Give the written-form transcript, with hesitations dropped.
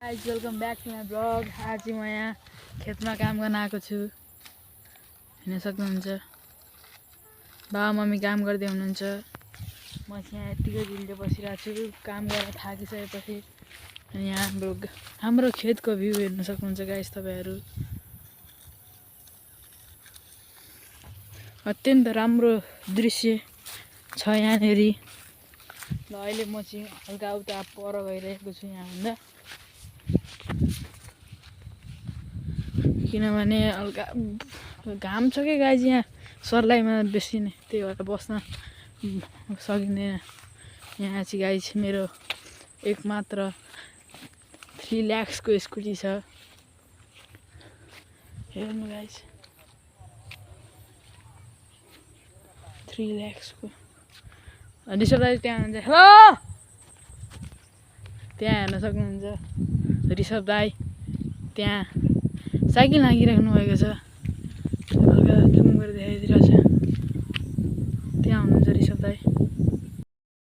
Guys welcome back to my blog. आज म यहाँ खेतमा काम गर्न आएको छु। हेर्न सक्नुहुन्छ बाबा मम्मी काम गर्दै हुनुहुन्छ। म चाहिँ यतिकै दिनले बसिरहेको छु काम गरेर थाकिसकेपछि। अनि यहाँ हाम्रो खेतको भ्यू हेर्न सक्नुहुन्छ गाइज तपाईहरु। अत्यन्त राम्रो दृश्य छ यहाँनेरि। ल अहिले म चाहिँ हल्का उता पर गइरहेको छु यहाँभन्दा, किनभने हल्का घाम छ कि गाइज यहाँ सर्लाइमा बेसी नै, त्यही भएर बस्न सकिँदैन। यहाँ चाहिँ गाइज मेरो एकमात्र 3 लाखको स्कुटी छ। हेर्नु गाइज 3 लाखको। ऋषभ दाइ त्यहाँ हुन्छ, हेलो त्यहाँ हेर्न सक्नुहुन्छ ऋषभ दाइ त्यहाँ साइकल हाँकिराख्नु भएको छ। हल्का जुम गरेर देखाइदिरहेको छ, त्यहाँ हुनुहुन्छ ऋषभ दाइ।